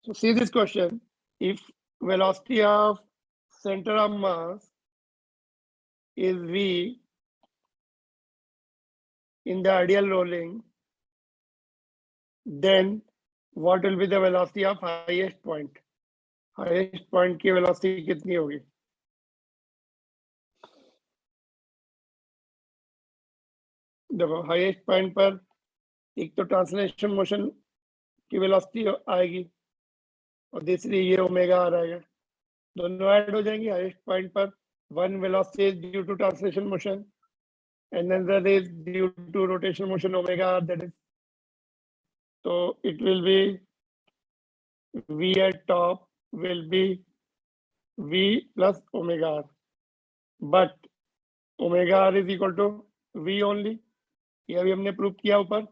So see this question: if velocity of center of mass is v in the ideal rolling, then what will be the velocity of highest point? Highest point की velocity कितनी होगी? देखो highest point पर एक तो translation motion की velocity आएगी और दूसरी ये ओमेगा आ रहेगा, दोनों ऐड हो जाएंगे। हाईएस्ट पॉइंट पर one velocity is due to translation motion and another is due to rotation motion omega, that is, तो it will be v at top will be v plus omega r, but omega r is equal to v only. ये अभी हमने prove किया ऊपर,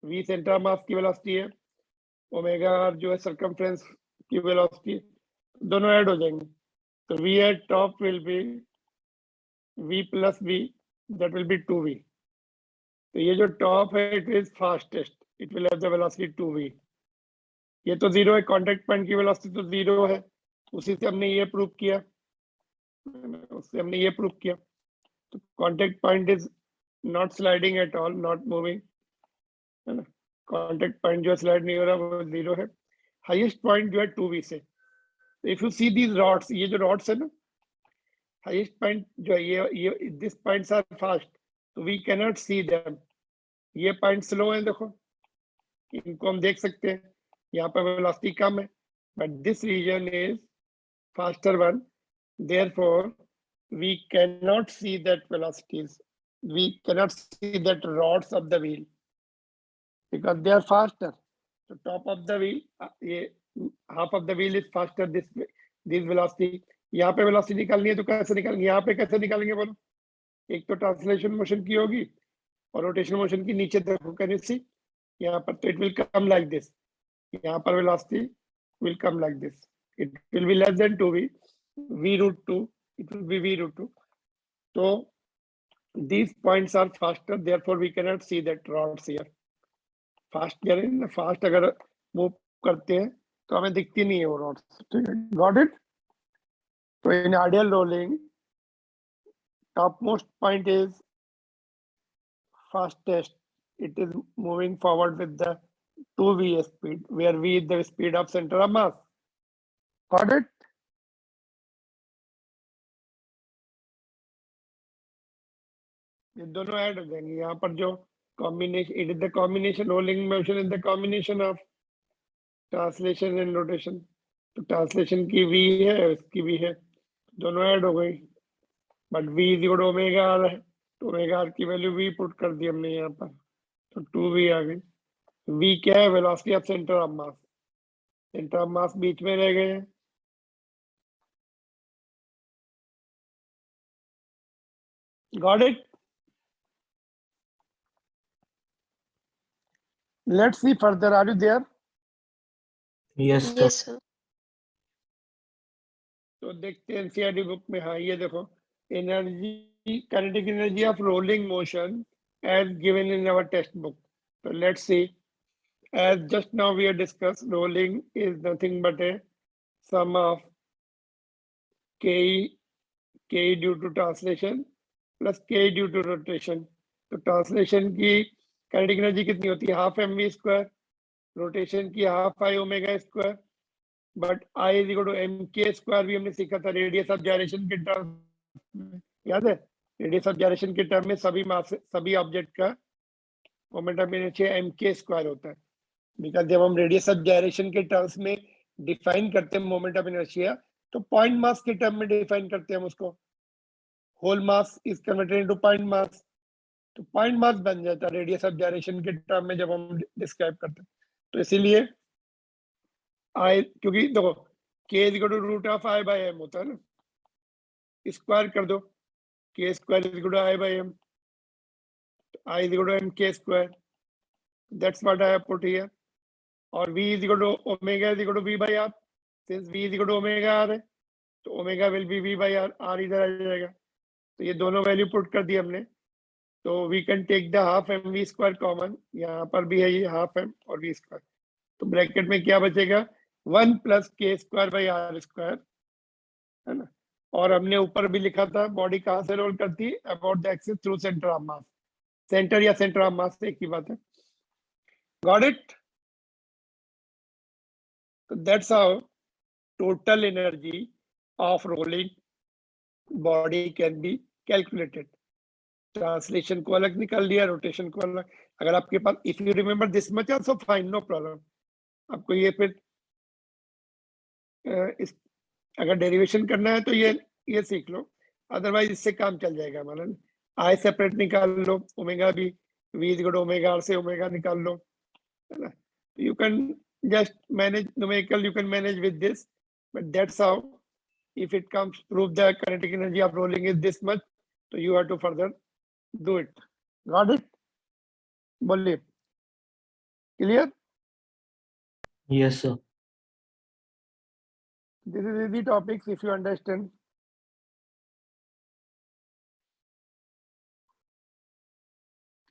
v centre mass की velocity है, omega are जो है सर्कमफ्रेंस की वेलोसिटी है, दोनों ऐड हो जाएंगे। तो v at top will be v plus v, that will be 2v. तो ये जो टॉप है it is fastest, it will have the velocity 2v। ये तो जीरो है, कांटेक्ट पॉइंट की वेलोसिटी तो जीरो है, उसी से हमने ये प्रूव किया, उससे हमने ये प्रूव किया। तो contact point is not sliding at all, not moving, है ना। कांटेक्ट पॉइंट जो स्लाइड नहीं हो रहा वो जीरो है। हाईएस्ट पॉइंट जो है 2v से। If you see these rods, ये जो रॉड्स है ना, हाईएस्ट पॉइंट जो है ये दिस पॉइंट्स आर फास्ट, तो we can not see them. ये पॉइंट स्लो है, देखो इनको हम देख सकते हैं, यहाँ पर वेलोसिटी कम है, but this region is faster one, therefore we cannot see that velocities, we cannot see that rods of the wheel because they are faster. So top of the wheel, ये half of the wheel is faster this velocity. यहाँ पे velocity निकालनी है तो कैसे निकालेंगे, यहाँ पे कैसे निकालेंगे बोलो? एक तो ट्रांसलेशन मोशन की होगी और रोटेशन मोशन की, नीचे देखो कैन यू सी, यहाँ पर तो it will come like this, यहाँ पर velocity will come like this, it will be less than 2v, v root 2, it will be v root 2. So these points are faster, therefore we cannot see that rods here. Fast करें, fast अगर move करते हैं तो हमें दिखती नहीं है वो rods, ठीक है? Got it? तो in ideal rolling, topmost point is fastest. It is moving forward with the 2v speed, where v is the speed of center of mass. Got it? ये दोनों ऐड हो जाएंगे। यहाँ पर जो combination, it is the combination, rolling motion is the combination of translation and rotation. तो translation की v है, उसकी v है, दोनों ऐड हो गई, but v is equal to omega R है, तो ओमेगा आर की वैल्यू v पुट कर दी हमने यहाँ पर, तो 2v आ गई। v क्या है? Velocity of centre of mass, centre of mass बीच में रह गए हैं। Got it? Let's see further. Are you there? Yes, sir. Yes, sir. तो देखते हैं एनसीईआरटी बुक में, हाँ ये देखो, energy, kinetic energy of rolling motion as given in our textbook. So let's see. As just now we have discussed, rolling is nothing but a sum of k due to translation plus k due to rotation. तो translation की kinetic energy कितनी होती है? Half mv square, rotation की half I omega square, but I is equal to M K square भी हमने सीखा था रेडियस ऑफ जायरेशन के टर्म में, याद है? रेडियस ऑफ जायरेशन के टर्म में सभी मास, सभी ऑब्जेक्ट का moment of inertia M K square होता है, बिकॉज जब हम रेडियस ऑफ जायरेशन के टर्म्स में डिफाइन करते हैं मोमेंट ऑफ इनर्शिया, तो पॉइंट मास के टर्म में डिफाइन करते हैं हम उसको, whole mass is converted into point mass, तो पॉइंट मास बन जाता है रेडियस ऑफ जायरेशन के टर्म में जब हम डिस्क्राइब करते हैं। तो इसीलिए आई, क्योंकि देखो के is equal to root of I by M होता है ना, स्क्वायर कर दो, K square is equal to I by M, I is equal to M K square, that's what I have put here, और v is equal to omega is equal to v by r, since v is equal to omega r है तो omega will be v by r, r इधर आ जाएगा, तो ये दोनों value put कर दी हमने, तो we can take the half M V square common, यहाँ पर भी है ये हाफ एम और वी स्क्वायर, तो ब्रैकेट में क्या बचेगा 1 plus K square by R square, है ना। और हमने ऊपर भी लिखा था बॉडी कहाँ से रोल करती है, about the axis through centre of mass, centre या सेंटर ऑफ मास से एक ही बात है। Got it? So that's how total energy of rolling body can be calculated. Translation को अलग निकाल लिया, रोटेशन को अलग। अगर आपके पास if you remember this much also fine, no problem. आपको ये फिर इस अगर डेरिवेशन करना है तो ये सीख लो, अदरवाइज इससे काम चल जाएगा हमारा। आई सेपरेट निकाल लो, ओमेगा भी v is equal to omega R से ओमेगा निकाल लो, है ना। You can just manage numerical, you can manage with this, but that's how if it comes prove the kinetic energy of rolling is this much, so you have to further do it. Got it? बोलिए, clear? Yes, sir. This is easy topics if you understand.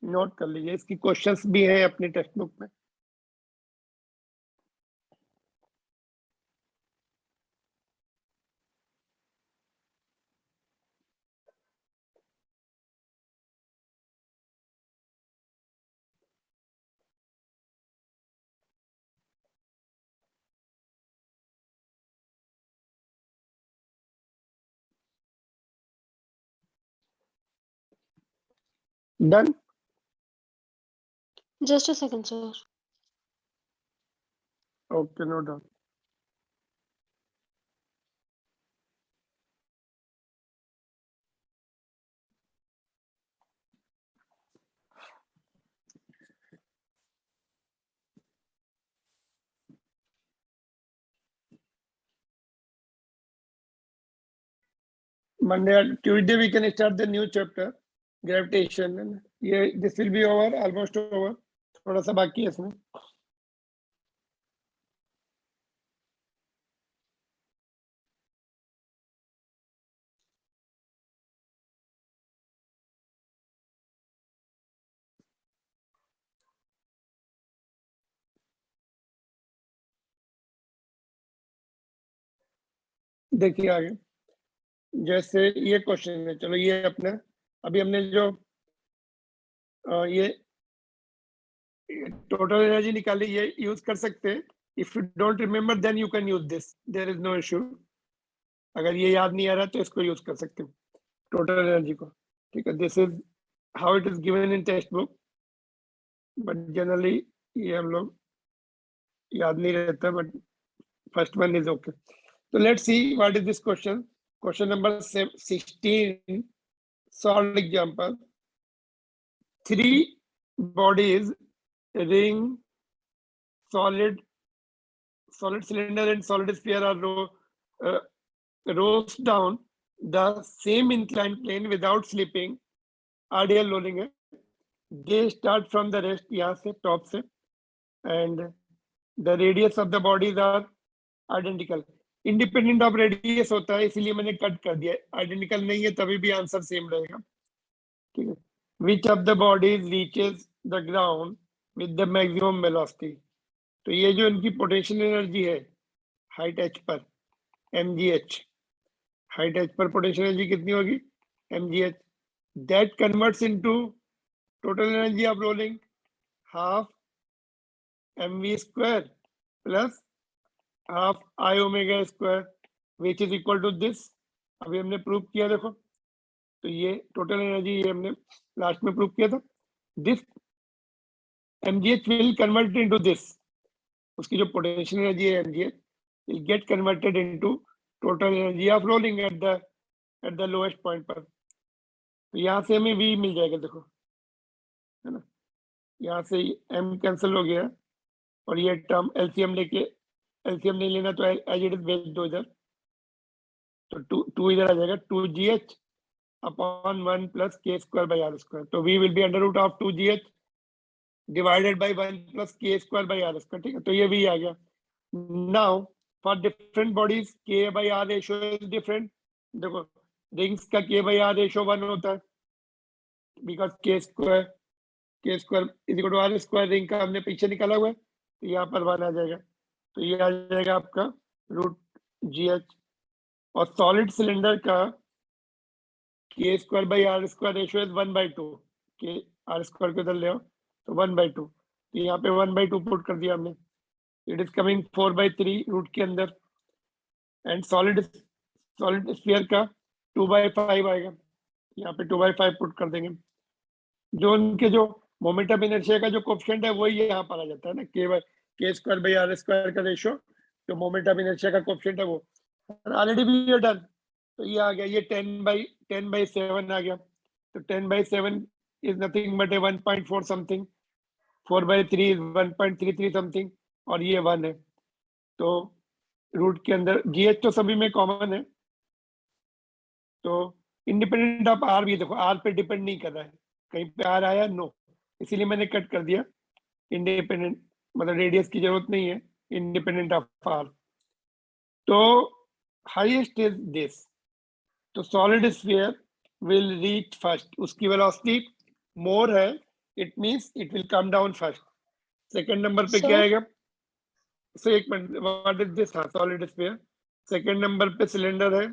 Note कर लीजिए, इसकी questions भी हैं अपने text book में। Done? Just a second, sir. Okay, no doubt. Monday or Tuesday we can start the new chapter, gravitation. And yeah, this will be over, almost over. थोड़ा सा बाकी है इसमें। देखिए आगे, जैसे ये क्वेश्चन है, चलो ये अपना अभी हमने जो ये टोटल एनर्जी निकाली, ये यूज कर सकते हैं। If you don't remember then you can use this, there is no issue. अगर ये याद नहीं आ रहा तो इसको यूज कर सकते हो, टोटल एनर्जी को, ठीक है। This is how it is given in text book, but generally ये हम लोग याद नहीं रहता, but first one is okay. So let's see what is this question. Question number 16. Solid example. 3 bodies, ring, solid cylinder and solid sphere are rose down the same inclined plane without slipping. Ideal rolling है. They start from the rest, यहाँ से top से, and the radius of the bodies are identical. Independent of radius होता है, इसीलिए मैंने cut कर दिया। आइडेंटिकल नहीं है तभी भी आंसर सेम रहेगा, ठीक है। Which of the bodies reaches the ground with the maximum velocity. तो ये जो इनकी पोटेंशियल एनर्जी है हाइट एच पर, mgh, हाइट एच पर पोटेंशियल एनर्जी कितनी होगी, mgh, that converts into total energy of rolling half mv square plus half I omega square which is equal to this. अभी हमने प्रूव किया, देखो, तो ये टोटल एनर्जी ये हमने लास्ट में प्रूव किया था। This mgh will convert into this, उसकी जो पोटेंशियल एनर्जी है mgh will get converted into total energy of rolling at the lowest point पर। तो यहाँ से हमें v मिल जाएगा, देखो, है ना। यहाँ से m कैंसिल हो गया और ये टर्म एलसीएम लेके, एलसीएम नहीं लेना तो एज इट इज भेज दो इधर, तो 2 इधर आ जाएगा, 2gh upon 1 plus K square by R square. तो v will be under root of 2gh divided by 1 plus K square by R square, ठीक है। तो ये v आ गया। Now for different bodies K by R ratio is different. देखो, rings का K by R ratio 1 होता है, because K square is equal to R square, ring का हमने पीछे निकाला हुआ है, तो यहाँ पर 1 आ जाएगा, तो ये आ जाएगा आपका √GH। और सॉलिड सिलेंडर का k²/r² रेशियो इज 1/2। के r² को इधर ले आओ तो 1/2, तो यहाँ पे 1/2 पुट कर दिया हमने। इट इज कमिंग 4/3 रूट के अंदर। एंड सॉलिड स्फीयर का 2/5 आएगा, यहाँ पे 2/5 पुट कर देंगे। जो उनके जो मोमेंट ऑफ इनर्शिया का जो कोफिशिएंट है वही यहाँ पर आ जाता है ना, k²/r² का रेशियो, जो मोमेंट ऑफ इनर्शिया का कोफिशिएंट है वो। ऑलरेडी भी ये डन, तो ये आ गया, ये 10/7 आ गया। तो 10/7 is nothing but 1.4 something, 4/3 is 1.33 something, और ये 1 है। तो रूट के अंदर GH तो सभी में कॉमन है, तो इंडिपेंडेंट ऑफ आर भी देखो, आर पे डिपेंड नहीं कर रहा है, कहीं पे आर आया नो, इसीलिए मैंने कट कर दिया। इंडिपेंडेंट मतलब रेडियस की जरूरत नहीं है, इंडिपेंडेंट ऑफ आर। तो हाईएस्ट इज दिस, तो solid sphere will reach first, उसकी वेलोसिटी मोर है, it means it will come down first. Second number पे क्या Sir? आएगा? सो एक मिनट, व्हाट इज दिस? हाँ, सॉलिड स्फीयर। सेकंड नंबर पे सिलेंडर है,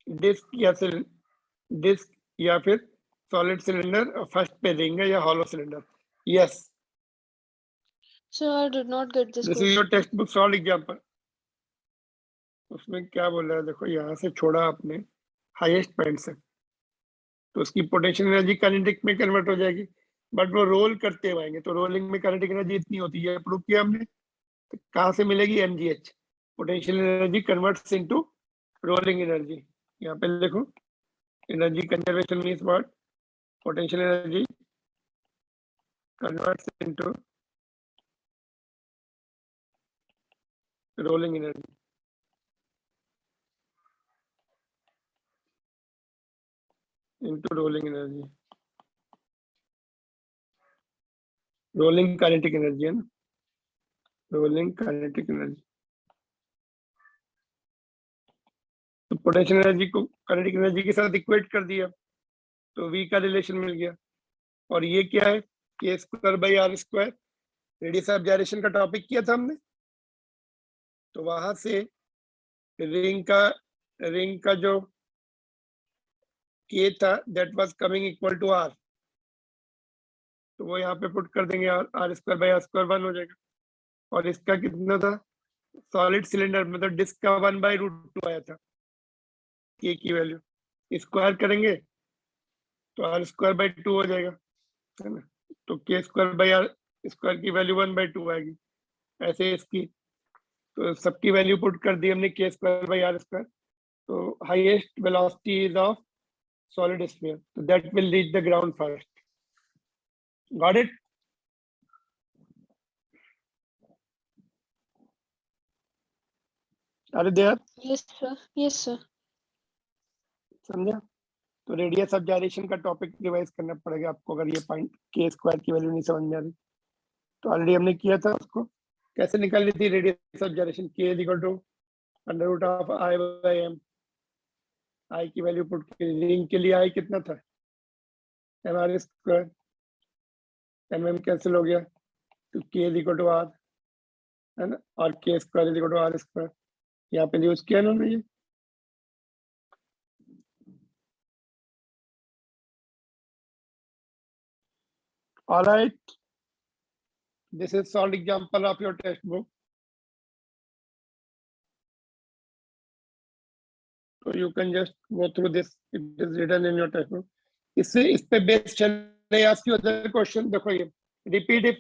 डिस्क या फिर सॉलिड सिलेंडर, फर्स्ट पे रिंग है या hollow cylinder. Yes, Sir, I did not get this this is question. Your text book solve example. उसमें क्या बोल रहा है देखो, यहाँ से छोड़ा आपने हाईएस्ट पॉइंट से, तो उसकी पोटेंशियल एनर्जी काइनेटिक में कन्वर्ट हो जाएगी, बट वो रोल करते हुए आएंगे, तो रोलिंग में काइनेटिक एनर्जी इतनी होती है, प्रूव किया हमने। तो कहाँ से मिलेगी? mgh, potential energy converts into rolling energy. यहाँ पे देखो, energy conservation means what? Potential energy converts into rolling energy. Into rolling energy, rolling kinetic energy है ना, रोलिंग काइनेटिक एनर्जी। तो पोटेंशियल एनर्जी को काइनेटिक एनर्जी के साथ इक्वेट कर दिया, तो V का रिलेशन मिल गया। और ये क्या है? k²/r²। रेडियस ऑफ जाइरेशन का टॉपिक किया था हमने, तो वहां से रिंग का जो k था that was coming equal to r, तो वो यहाँ पे पुट कर देंगे, r²/r² 1 हो जाएगा। और इसका कितना था? सॉलिड सिलेंडर मतलब डिस्क का 1/√2 आया था, k की वैल्यू स्क्वायर करेंगे तो r²/2 हो जाएगा, है ना। तो k²/r² की वैल्यू 1/2 आएगी। ऐसे इसकी तो सबकी वैल्यू पुट कर दी हमने, k²/r²। तो highest velocity is of solid sphere, so that will reach the ground first. Got it? Are you there? Yes, sir. Yes, sir. समझा? तो रेडियस ऑफ जाइरेशन का टॉपिक रिवाइज करना पड़ेगा आपको, अगर ये पॉइंट k² की वैल्यू नहीं समझ में आ रही। तो ऑलरेडी हमने किया था, उसको कैसे निकालनी थी? Radius of gyration k √i/m। i की वैल्यू पुट की, रिंग के लिए i कितना था? mr², mm कैंसिल हो गया, तो k r, है ना, और k² r², यहाँ पे यूज किया ना ये। All right, this is solid example of your textbook. So you can just go through this. It is written in your textbook. इस पे बेस चले, ask you other question. देखो ये, repeat if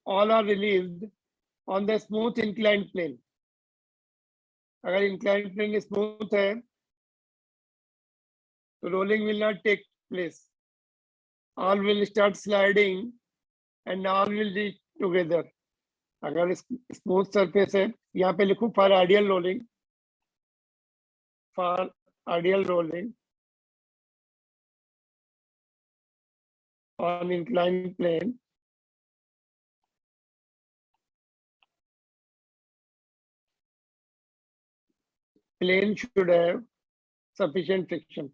all are released on the smooth inclined plane. अगर inclined plane smooth है, तो rolling will not take place. All will start sliding and all will reach together. अगर smooth surface है, यहाँ पे लिखूं for ideal rolling, for ideal rolling on inclined plane, plane should have sufficient friction.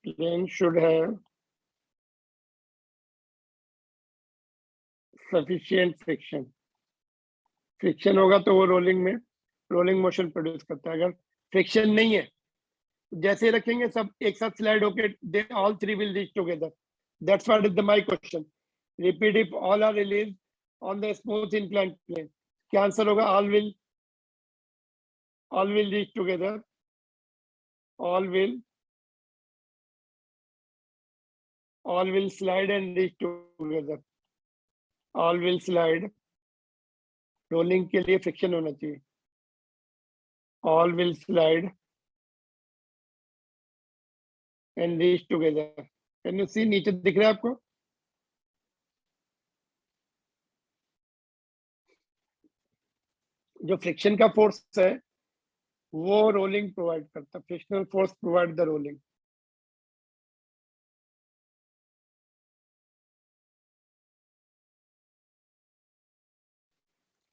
Plane should have sufficient friction, friction होगा तो वो rolling motion produce करता है। अगर फ्रिक्शन नहीं है, जैसे रखेंगे सब एक साथ स्लाइड होके, they all three will reach together. That's what is the my question. Repeat if all are release on the smooth inclined plane. क्या आंसर होगा? All will reach together, all will slide and reach together, all will slide। Rolling के लिए friction होना चाहिए, all will slide and reach together। Can you see? नीचे दिख रहा है आपको? जो फ्रिक्शन का फोर्स है वो रोलिंग प्रोवाइड करता है, frictional force provide the rolling.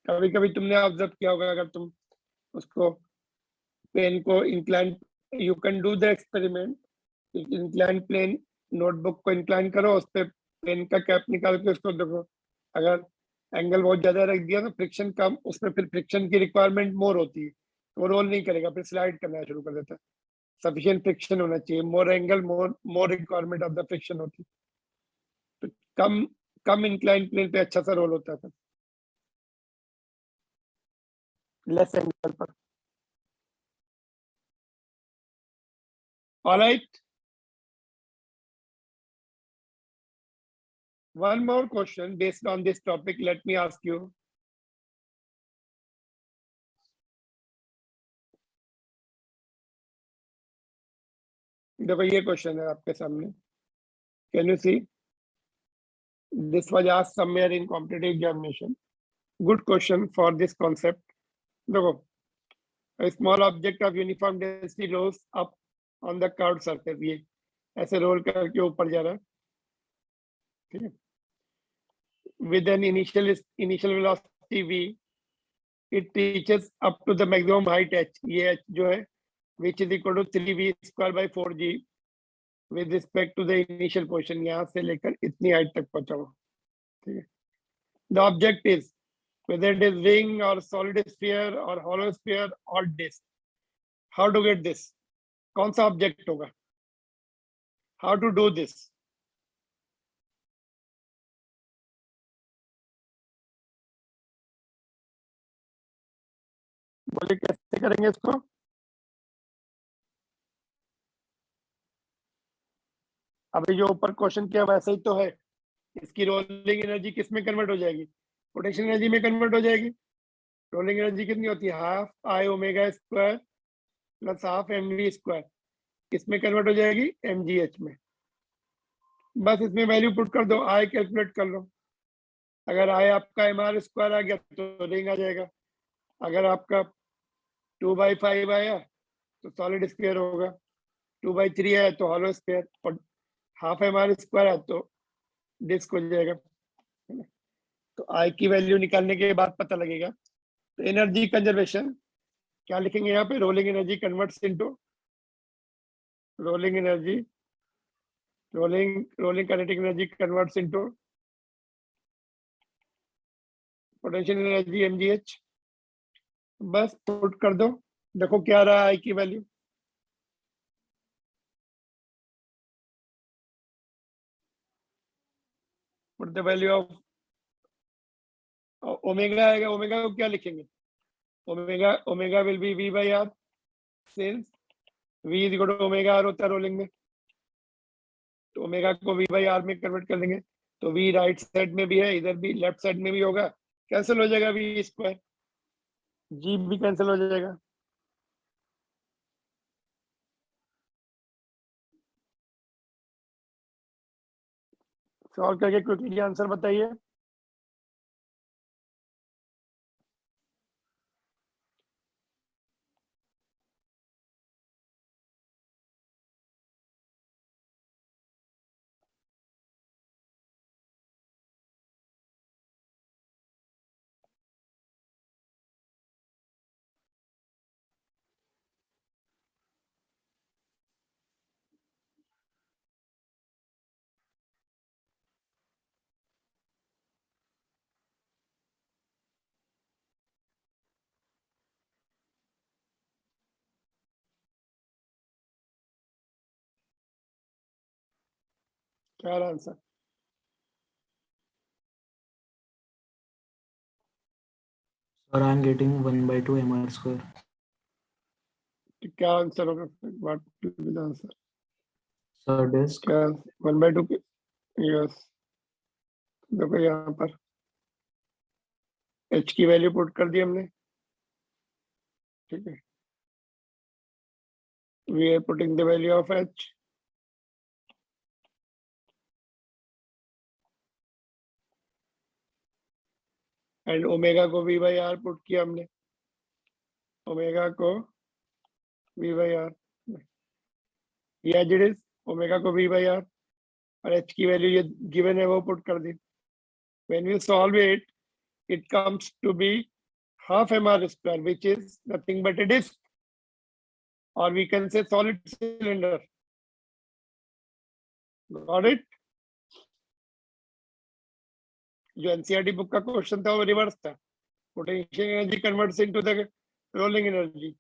कभी कभी तुमने ऑब्जर्व किया होगा, अगर तुम उसको पेन को incline, you can do the experiment, incline plane, notebook को इंक्लाइन करो, उस पर पेन का कैप निकाल के उसको देखो, अगर एंगल बहुत ज्यादा रख दिया तो फ्रिक्शन कम, उसमें फिर फ्रिक्शन की रिक्वायरमेंट मोर होती है, तो वो रोल नहीं करेगा, फिर स्लाइड करना शुरू कर देता है। सफिशिएंट फ्रिक्शन होना चाहिए, more angle more requirement of the friction होती है, तो कम कम इंक्लाइन प्लेन पे अच्छा सा रोल होता है, लेस एंगल पर। Alright, one more question based on this topic, let me ask you। देखो ये क्वेश्चन है आपके सामने, can you see? This was asked somewhere in competitive examination, good question for this concept. देखो, a small object of uniform density rolls up on the curved surface, ये ऐसे role करके ऊपर जा रहा है, ठीक है, with an initial velocity v, it reaches up to the maximum height h, ये h जो है which is equal to 3v square by 4g with respect to the initial position, यहाँ से लेकर इतनी हाइट तक पहुंचा हुआ, ठीक है। The object is whether it is ring or solid sphere or hollow sphere or disk, how to get this? कौन सा ऑब्जेक्ट होगा? How to do this? बोले कैसे करेंगे इसको? अभी जो ऊपर क्वेश्चन किया वैसे ही तो है, इसकी रोलिंग एनर्जी किस में कन्वर्ट हो जाएगी? पोटेंशियल एनर्जी में कन्वर्ट हो जाएगी। रोलिंग एनर्जी कितनी होती है? Half I omega square plus half M V square, किसमें कन्वर्ट हो जाएगी? एम जी एच में। बस इसमें वैल्यू पुट कर दो, आई कैलकुलेट कर लो। अगर आई आपका एम आर स्क्वायर आ गया तो रिंग आ जाएगा, अगर आपका 2/5 आया तो सॉलिड स्क्वायर होगा, 2/3 आया तो हॉलो स्क्वायर, और हाफ एम आर स्क्वायर है तो डिस्क हो जाएगा। तो आई की वैल्यू निकालने के बाद पता लगेगा। तो एनर्जी कंजर्वेशन क्या लिखेंगे यहाँ पे? Rolling energy converts into rolling energy, rolling kinetic energy converts into potential energy mgh। बस पुट कर दो, देखो क्या रहा आई की value. Put the value of omega आएगा, ओमेगा को क्या लिखेंगे? Omega will be v by r, since v is equal to omega r होता है रोलिंग में, तो ओमेगा को v by r में कन्वर्ट कर देंगे, तो v राइट साइड में भी है, इधर भी लेफ्ट साइड में भी होगा, कैंसिल हो जाएगा v स्क्वायर, g भी कैंसिल हो जाएगा। सॉल्व करके क्विकली आंसर बताइए। क्या answer? Sir, I'm getting 1/2 mr square. क्या आंसर होगा? What will be the answer? Sir, disk. क्या 1/2 के? यस, देखो यहाँ पर h की वैल्यू पुट कर दी हमने, ठीक है। We are putting the value of h, and omega को v बाई आर पुट किया हमने, ओमेगा को v बाई आर, ये एज इट इज, ओमेगा को v बाई आर, और h की वैल्यू ये गिवन है वो पुट कर दी। When we solve it, it comes to be half mr square, which is nothing but a disk, or we can say solid cylinder. Got it? जो NCERT book का question था वो reverse था, potential energy converts into the rolling energy,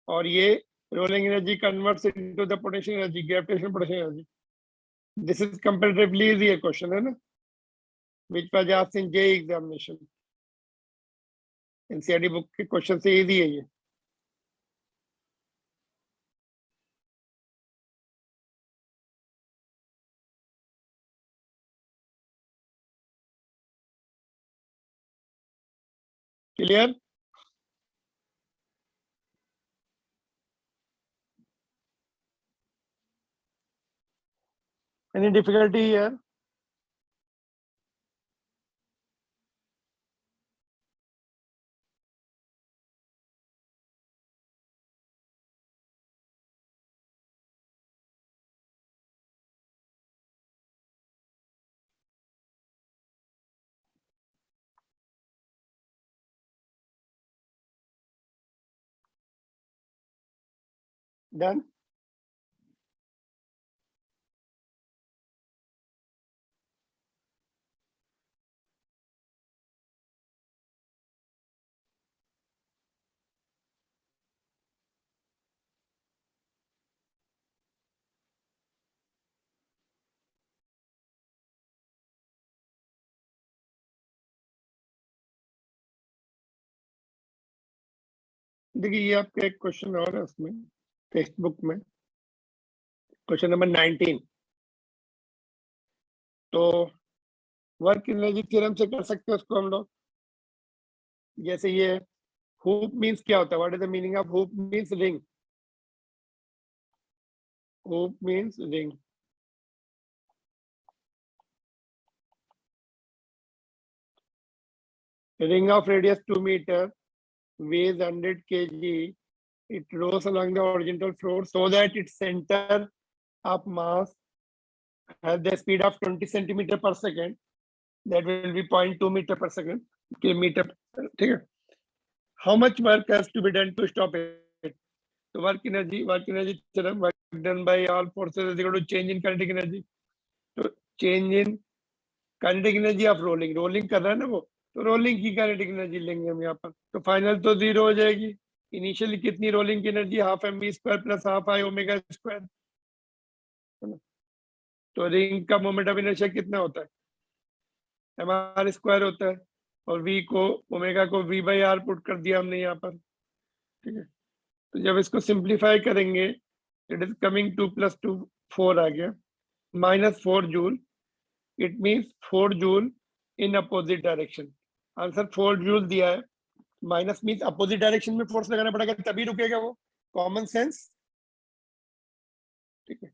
और ये rolling energy converts into the potential energy, gravitational potential energy. This is comparatively easy question, है ना, which was asked in JEE examination. NCERT book के question से easy है ये। Clear? Any difficulty here? Done? देखिए ये आपका एक क्वेश्चन और है उसमें, टेक्स्ट बुक में, क्वेश्चन नंबर 19। तो वर्क एनर्जी थ्योरम से कर सकते हैं उसको हम लोग। जैसे ये हुप मींस क्या होता है? What is the meaning of hoop? Means ring. Hoop means ring. Ring of radius 2 metre, weighs 100 kg. It rolls along the horizontal floor so that its center of mass has the speed of 20 centimeter per second. That will be 0.2 meter per second, kilometer, ठीक है। How much work has to be done to stop it? So work energy theorem, work done by all forces is equal to change in kinetic energy. तो change in kinetic energy of rolling, rolling कर रहा है ना वो, तो rolling की kinetic energy लेंगे हम यहाँ पर, तो फाइनल तो जीरो हो जाएगी। इनिशियली कितनी रोलिंग की एनर्जी? Half M V square plus half I omega square, तो रिंग का मोमेंट ऑफ इनर्शिया कितना होता है? एम आर स्क्वायर होता है, और वी को, ओमेगा को वी बाई आर पुट कर दिया हमने यहाँ पर, ठीक है। तो जब इसको सिंप्लीफाई करेंगे, इट इज कमिंग 2 + 2 4 आ गया, -4 joule. It means 4 joule in opposite direction. Answer 4 joule दिया है, माइनस मीन्स अपोजिट डायरेक्शन में फोर्स लगाना पड़ेगा तभी रुकेगा वो, कॉमन सेंस, ठीक है।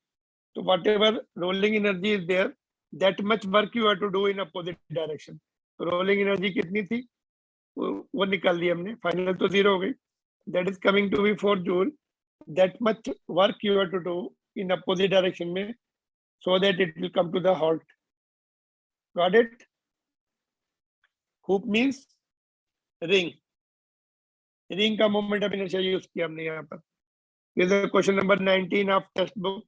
तो whatever rolling energy is there, that much work you have to do in opposite direction. Rolling energy कितनी थी वो निकाल ली हमने, फाइनल तो जीरो हो गई। That is coming to be 4 joule, that much work you have to do in opposite direction में, so that it will come to the halt. Got it? Hoop means ring. Ring का moment of inertia use किया हमने यहाँ पर। This is question number 19 of text book.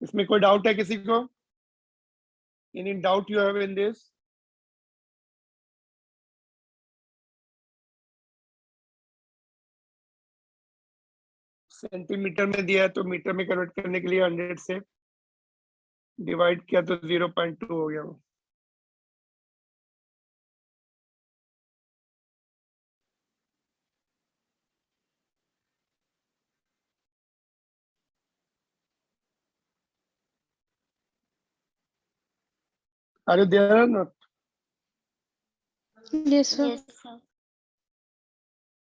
इसमें कोई doubt है किसी को? Any doubt you have in this? Centimetre में दिया है तो मीटर में कन्वर्ट करने के लिए 100 से डिवाइड किया तो 0.2 हो गया वो। Are you there or not? Yes, sir. Yes, sir.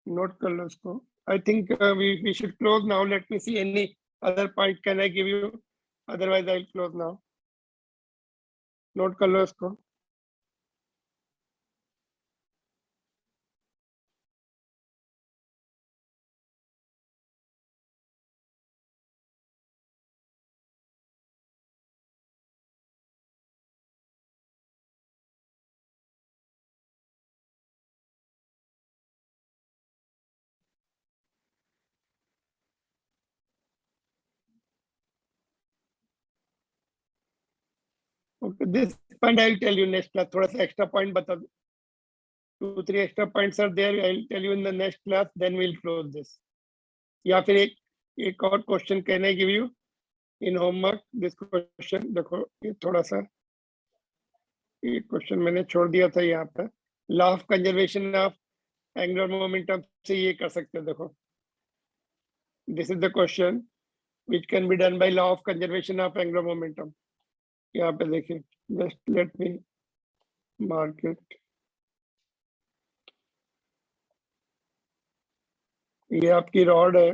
Note कर लो इसको. I think we should close now. Let me see any other point can I give you? Otherwise I'll close now. Note कर लो इसको. Okay, this point I'll tell you next class. थोड़ा सा extra point बता दो. 2-3 extra points are there. I'll tell you in the next class. Then we'll close this. या फिर एक और question can I give you in homework. This question देखो, ये थोड़ा सा ये क्वेश्चन मैंने छोड़ दिया था यहाँ पे. Law of conservation of angular momentum से ये कर सकते हो. देखो, this is the question which can be done by law of conservation of angular momentum. यहाँ पे देखिए, just let me mark it. ये आपकी रॉड है.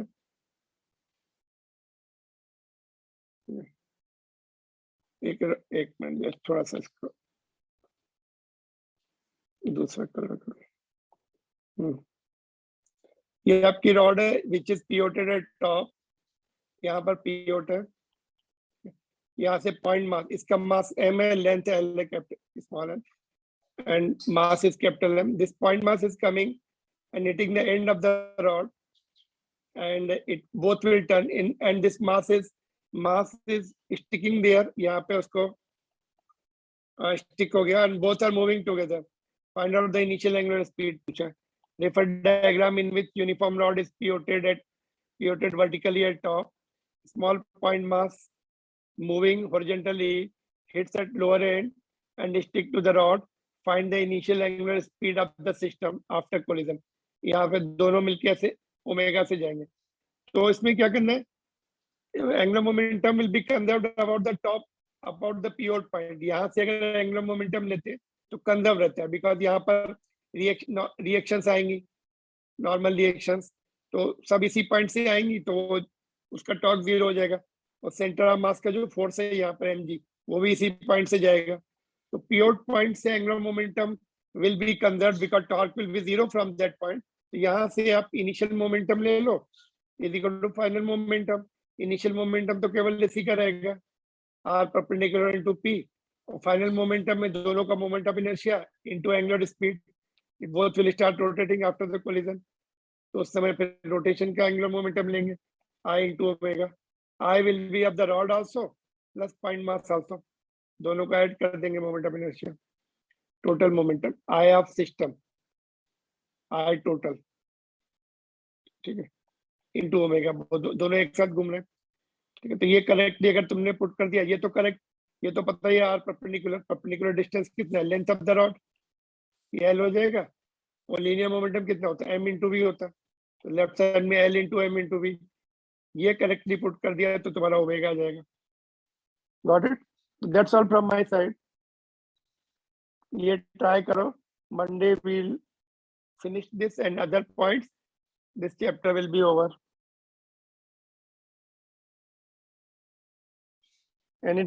एक मिनट, जस्ट थोड़ा सा इसको दूसरा कलर करो. ये आपकी रॉड है विच इज पियोटेड एट टॉप. यहाँ पर पियोट है. यहाँ से पॉइंट मास, इसका मास m है, लेंथ l है, capital small m, and mass is capital M. This point mass is coming and hitting the end of the rod, and it both will turn in, and this mass is sticking there. यहाँ पे उसको stick हो गया, and both are moving together. Find out the initial angular speed. पूछा. Refer diagram in which uniform rod is pivoted vertically at top. Small point mass moving horizontally hits at lower end and stick to the rod. Find the initial angular speed of the system after collision. यहाँ पे दोनों मिलके ऐसे omega से जाएंगे. तो इसमें क्या करना है? Angular momentum will be conserved about the top, about the pivot point. यहाँ से अगर angular momentum लेते हैं तो conserve रहता है, because यहाँ पर reactions आएंगी, normal reactions, तो सब इसी पॉइंट से आएंगी, तो उसका टॉर्क 0 हो जाएगा. और सेंटर ऑफ मास का जो फोर्स है यहाँ पर mg, वो भी इसी पॉइंट से जाएगा. तो पिवट पॉइंट से angular momentum will be conserved because torque will be 0 from that point. तो यहाँ से आप इनिशियल मोमेंटम ले लो is equal to final momentum. Initial momentum तो केवल इसी का रहेगा, r परपेंडिकुलर इनटू p, और फाइनल मोमेंटम में दोनों का moment of inertia into angular speed. It both will start rotating after the collision. तो उस समय फिर रोटेशन का एंगुलर मोमेंटम लेंगे i into omega. I will be of the rod also plus point mass also. दोनों को add कर देंगे moment of inertia. Total momentum I of system, I total, ठीक है, इनटू ओमेगा. दोनों एक साथ घूम रहे हैं, ठीक है. तो ये करेक्टली अगर तुमने पुट कर दिया, ये तो करेक्ट, ये तो पता ही है. r परपेंडिकुलर डिस्टेंस कितना है, लेंथ ऑफ द रॉड, ये l हो जाएगा. और लीनियर मोमेंटम कितना होता है, m इंटू v होता है. तो लेफ्ट साइड में l into m into v. ये करेक्टली पुट कर दिया है तो तुम्हारा ओमेगा आ जाएगा. Got it? That's all from my side. ये ट्राई करो. Monday we'll finish this and other points. This chapter will be over.